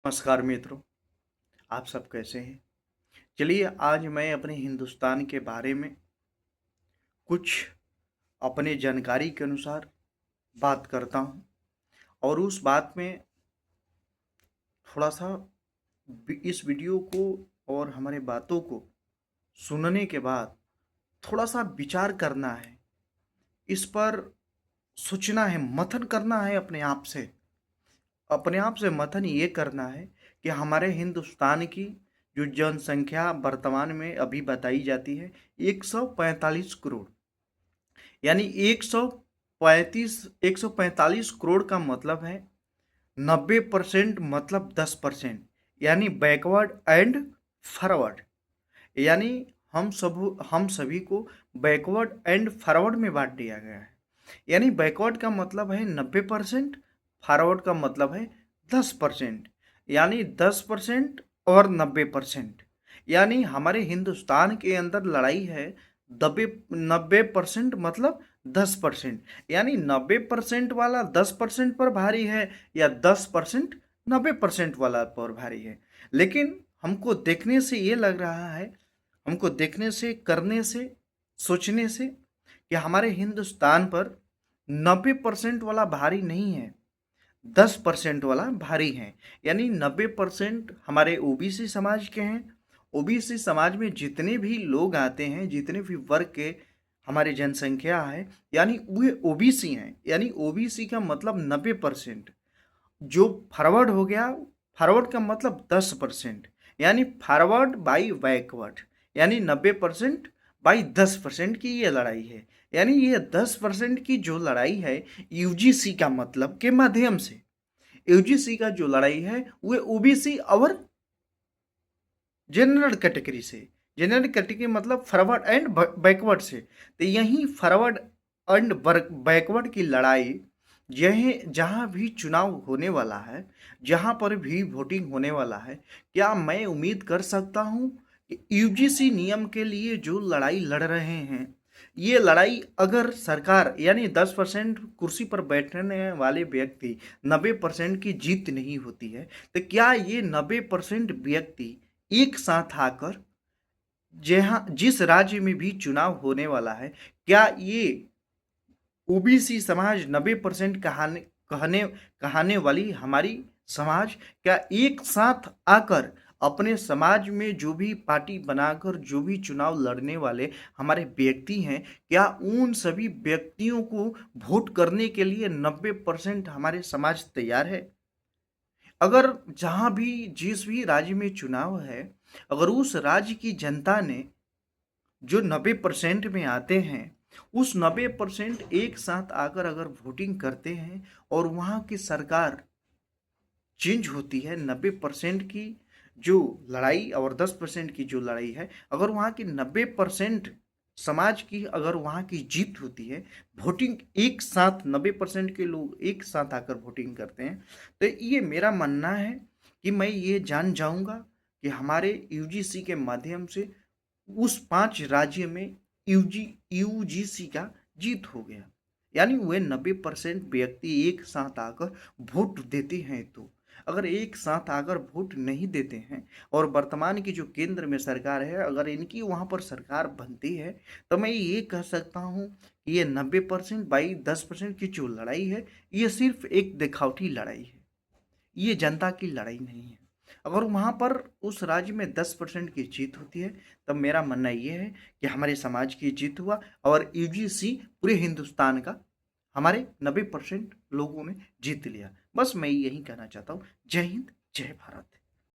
नमस्कार मित्रों, आप सब कैसे हैं? चलिए आज मैं अपने हिंदुस्तान के बारे में कुछ अपने जानकारी के अनुसार बात करता हूँ और उस बात में थोड़ा-सा इस वीडियो को और हमारे बातों को सुनने के बाद थोड़ा-सा विचार करना है, इस पर सोचना है, मंथन करना है अपने आप से मंथन ये करना है कि हमारे हिंदुस्तान की जो जनसंख्या वर्तमान में अभी बताई जाती है 145 करोड़, यानी 145 करोड़ का मतलब है 90% मतलब 10%, यानी बैकवर्ड एंड फॉरवर्ड। यानी हम सभी को बैकवर्ड एंड फॉरवर्ड में बांट दिया गया है। यानी बैकवर्ड का मतलब है 90%, फॉरवर्ड का मतलब है 10%, यानी 10% और 90%। यानी हमारे हिंदुस्तान के अंदर लड़ाई है 90% मतलब 10%, यानी 90% वाला 10% पर भारी है या 10% 90% वाला पर भारी है। लेकिन हमको देखने से ये लग रहा है, हमको देखने से, करने से, सोचने से कि हमारे हिंदुस्तान पर 90% वाला भारी नहीं है, 10% वाला भारी है। यानी 90% हमारे ओबीसी समाज के हैं। ओबीसी समाज में जितने भी लोग आते हैं, जितने भी वर्ग के हमारी जनसंख्या है, यानी वे ओबीसी हैं। यानी ओबीसी का मतलब 90%। जो फॉरवर्ड हो गया, फॉरवर्ड का मतलब 10%, यानी फॉरवर्ड बाई बैकवर्ड, यानी 90% बाई 10% की ये लड़ाई है। यानी ये 10% की जो लड़ाई है यूजीसी का मतलब के माध्यम से, यूजीसी का जो लड़ाई है वो ओबीसी और जनरल कैटेगरी से, जनरल कैटेगरी मतलब फॉरवर्ड एंड बैकवर्ड से। तो यही फॉरवर्ड एंड बैकवर्ड की लड़ाई यह जहाँ भी चुनाव होने वाला है, जहाँ पर भी वोटिंग होने वाला है, क्या मैं उम्मीद कर सकता हूँ कि यूजीसी नियम के लिए जो लड़ाई लड़ रहे हैं, ये लड़ाई अगर सरकार यानी 10% कुर्सी पर बैठने वाले व्यक्ति 90% की जीत नहीं होती है, तो क्या ये 90% व्यक्ति एक साथ आकर जहाँ जिस राज्य में भी चुनाव होने वाला है, क्या ये ओबीसी समाज 90% कहने कहने वाली हमारी समाज क्या एक साथ आकर अपने समाज में जो भी पार्टी बनाकर जो भी चुनाव लड़ने वाले हमारे व्यक्ति हैं, क्या उन सभी व्यक्तियों को वोट करने के लिए 90% हमारे समाज तैयार है? अगर जहाँ भी जिस भी राज्य में चुनाव है, अगर उस राज्य की जनता ने जो 90% में आते हैं, उस 90% एक साथ आकर अगर वोटिंग करते हैं और वहाँ की सरकार चेंज होती है, 90% की जो लड़ाई और 10% की जो लड़ाई है, अगर वहाँ की 90% समाज की अगर वहाँ की जीत होती है, वोटिंग एक साथ 90% के लोग एक साथ आकर वोटिंग करते हैं, तो ये मेरा मानना है कि मैं ये जान जाऊंगा कि हमारे यूजीसी के माध्यम से उस 5 राज्य में यूजीसी का जीत हो गया। यानी वे 90% व्यक्ति एक साथ आकर वोट देते हैं। तो अगर एक साथ आकर वोट नहीं देते हैं और वर्तमान की जो केंद्र में सरकार है, अगर इनकी वहाँ पर सरकार बनती है, तो मैं ये कह सकता हूँ कि ये 90% बाई 10% की जो लड़ाई है, ये सिर्फ एक दिखावटी लड़ाई है, ये जनता की लड़ाई नहीं है। अगर वहाँ पर उस राज्य में 10% की जीत होती है, तब मेरा मानना ये है कि हमारे समाज की जीत हुआ और यूजीसी पूरे हिंदुस्तान का हमारे 90% लोगों ने जीत लिया। बस मैं यही कहना चाहता हूँ। जय हिंद, जय भारत।